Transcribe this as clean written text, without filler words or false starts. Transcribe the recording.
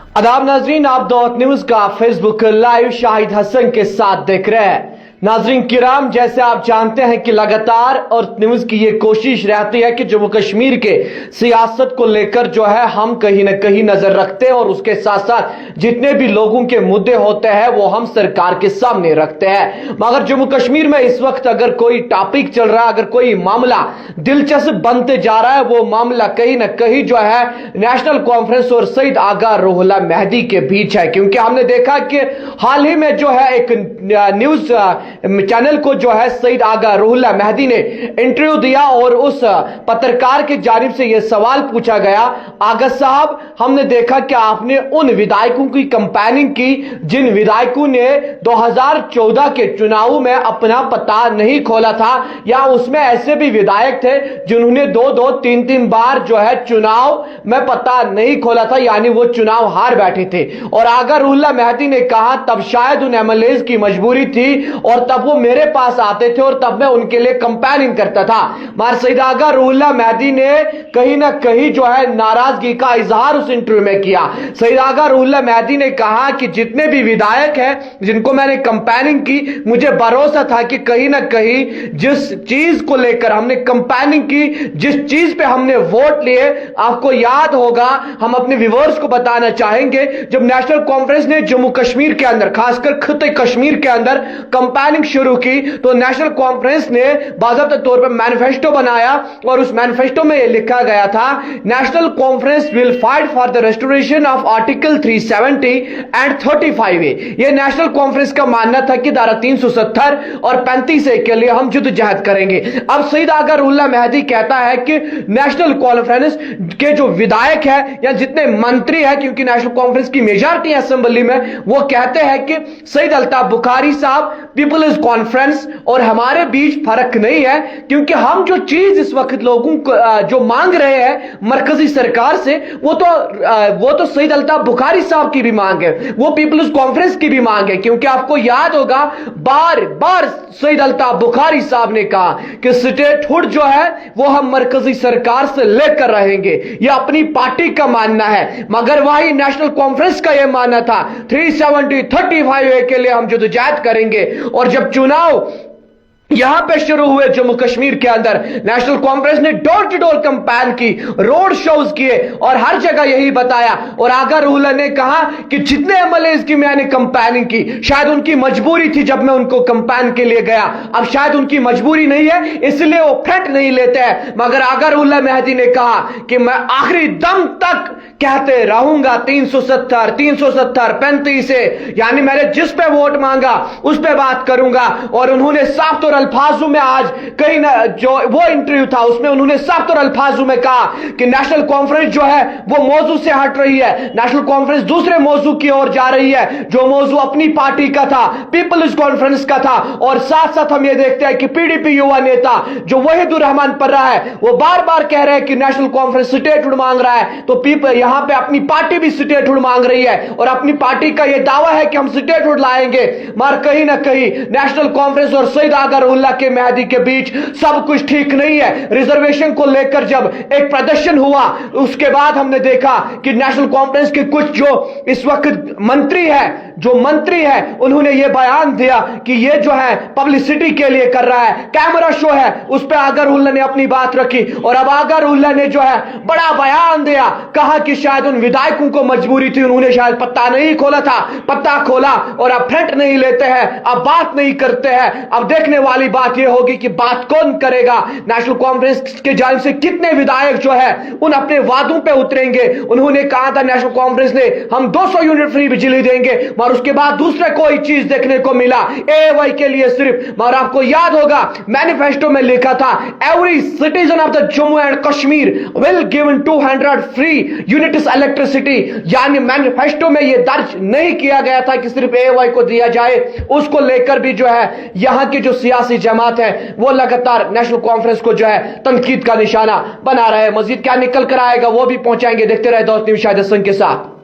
आदाब नाजरीन, आप दौत न्यूज का फेसबुक लाइव शाहिद हसन के साथ देख रहे हैं। नाजरीन किराम, जैसे आप जानते हैं कि लगातार और न्यूज की ये कोशिश रहती है कि जम्मू कश्मीर के सियासत को लेकर जो है हम कहीं ना कहीं नजर रखते हैं और उसके साथ साथ जितने भी लोगों के मुद्दे होते हैं वो हम सरकार के सामने रखते हैं। मगर जम्मू कश्मीर में इस वक्त अगर कोई टॉपिक चल रहा है, अगर कोई मामला दिलचस्प बनते जा रहा है, वो मामला कहीं ना कहीं जो है नेशनल कॉन्फ्रेंस और सईद आगा रूहुल्लाह मेहदी के बीच है। क्योंकि हमने देखा कि हाल ही में जो है एक न्यूज चैनल को जो है सईद आगा रूहुल्लाह मेहदी ने इंटरव्यू दिया और उस पत्रकार की जानिब से यह सवाल पूछा गया, आगा साहब हमने देखा कि आपने उन विधायकों की कंपेनिंग की जिन विधायकों ने 2014 के चुनाव में अपना पता नहीं खोला था, या उसमें ऐसे भी विधायक थे जिन्होंने 2-3 बार जो है चुनाव में पता नहीं खोला था, यानी वो चुनाव हार बैठे थे। और आगा रूहुल्लाह मेहदी ने कहा तब शायद उन एमएलएज की मजबूरी थी और तब वो मेरे पास आते थे और तब मैं उनके लिए कंपेनिंग करता था। मगर सईद आगा रूहुल्लाह मेहदी ने कहीं ना कहीं जो है नाराजगी का इजहार उस इंटरव्यू में किया। सईद आगा रूहुल्लाह मेहदी ने कहा कि जितने भी विधायक हैं जिनको मैंने कंपेनिंग की, मुझे भरोसा था कि कहीं ना कहीं जिस चीज को लेकर हमने कंपेनिंग की, जिस चीज पे हमने वोट लिए, आपको याद होगा, हम अपने व्यूअर्स को बताना चाहेंगे, जब नेशनल कॉन्फ्रेंस ने जम्मू कश्मीर के अंदर खासकर खित्ते कश्मीर के अंदर कंपेनिंग शुरू की तो नेशनल कॉन्फ्रेंस ने बाकायदा तौर पर मैनिफेस्टो बनाया और उस मैनिफेस्टो में यह लिखा गया था, national conference will fight for the restoration of article 370 and 35A। यह नेशनल कॉन्फ्रेंस का मानना था कि धारा 370 और 35A के लिए हम जद्दोजहद करेंगे। अब सईद आगा रूहुल्लाह मेहदी कहता है कि नेशनल कॉन्फ्रेंस के जो विधायक है या जितने मंत्री है, क्योंकि नेशनल कॉन्फ्रेंस की मेजॉरिटी असेंबली में, वो कहते हैं कि सईद अल्ताफ बुखारी साहब, पीपल्स कॉन्फ्रेंस और हमारे बीच फर्क नहीं है, क्योंकि हम जो चीज इस वक्त लोगों को जो मांग रहे हैं मरकजी सरकार से, वो तो सईद अल्ताफ बुखारी साहब की भी मांग है, वो पीपल्स कॉन्फ्रेंस की भी मांग है। क्योंकि आपको याद होगा बार बार सईद अल्ताफ बुखारी साहब ने कहा कि स्टेटहुड जो है वो हम मरकजी सरकार से लेकर रहेंगे, यह अपनी पार्टी का मानना है। मगर वही नेशनल कॉन्फ्रेंस का यह मानना था 370 35A के लिए हम जद्दोजहद करेंगे। और जब चुनाव यहां पे शुरू हुए जम्मू कश्मीर के अंदर, नेशनल कॉन्फ्रेंस ने डोर टू डोर कैंपेन की, रोड शोज किए और हर जगह यही बताया। और आगा रूहुल्लाह ने कहा कि जितने एमएलएज की मैंने कैंपेनिंग की, शायद उनकी मजबूरी थी जब मैं उनको कैंपेन के लिए गया, अब शायद उनकी मजबूरी नहीं है इसलिए वो फ्रंट नहीं लेते हैं। मगर आगा रूहुल्लाह मेहदी ने कहा कि मैं आखिरी दम तक कहते रहूंगा 370 35A, यानी मैंने जिस पे वोट मांगा उस पे बात करूंगा। और उन्होंने साफ तौर अल्फाजों में, आज कहीं ना जो वो इंटरव्यू था उसमें उन्होंने साफ तौर अल्फाजों में कहा कि नेशनल कॉन्फ्रेंस जो है वो मौजू से हट रही है, नेशनल कॉन्फ्रेंस दूसरे मौजू की ओर जा रही है, जो मौजू अपनी पार्टी का था, पीपल्स कॉन्फ्रेंस का था। और साथ साथ हम ये देखते हैं कि पीडीपी युवा नेता जो वहीदुर रहमान पर्रा है, वो बार बार कह रहे हैं कि नेशनल कॉन्फ्रेंस स्टेटहुड मांग रहा है, तो यहां पे अपनी पार्टी भी स्टेटहुड मांग रही है और अपनी पार्टी का यह दावा है कि हम स्टेटहुड लाएंगे। मगर कहीं ना कहीं नेशनल कॉन्फ्रेंस और सईद आगा रूहुल्लाह के मेहदी के बीच सब कुछ ठीक नहीं है। रिजर्वेशन को लेकर जब एक प्रदर्शन हुआ उसके बाद हमने देखा कि नेशनल कॉन्फ्रेंस के कुछ जो इस वक्त मंत्री है उन्होंने यह बयान दिया कि यह जो है पब्लिसिटी के लिए कर रहा है, कैमरा शो है, उस पर आगा रूहुल्लाह ने अपनी बात रखी। और अब आगा रूहुल्लाह ने जो है बड़ा बयान दिया, कहा कि शायद उन विधायकों को मजबूरी थी, उन्होंने शायद पत्ता नहीं खोला था, पत्ता खोला और अब फ्रंट नहीं लेते हैं, अब बात नहीं करते हैं। अब देखने वाली बात यह होगी कि बात कौन करेगा, नेशनल कॉन्फ्रेंस के जानिब से कितने विधायक जो है उन अपने वादों पे उतरेंगे। उन्होंने कहा था नेशनल कॉन्फ्रेंस ने हम 200 यूनिट फ्री बिजली देंगे, मगर उसके बाद दूसरे कोई चीज देखने को मिला एवाई के लिए सिर्फ। मगर आपको याद होगा मैनिफेस्टो में लिखा था every citizen of the Jammu and Kashmir will given 200 free units electricity, यानी मैनिफेस्टो में यह दर्ज नहीं किया गया था कि सिर्फ एवाई को दिया जाए। उसको लेकर भी जो है यहां की जो सियासी जमात है वो लगातार नेशनल कॉन्फ्रेंस को जो है तनकीद का निशाना बना रहे हैं। मजीद क्या निकल कर आएगा वो भी पहुंचाएंगे। देखते रहे दोस्त न्यूज शाहिद हसन के साथ।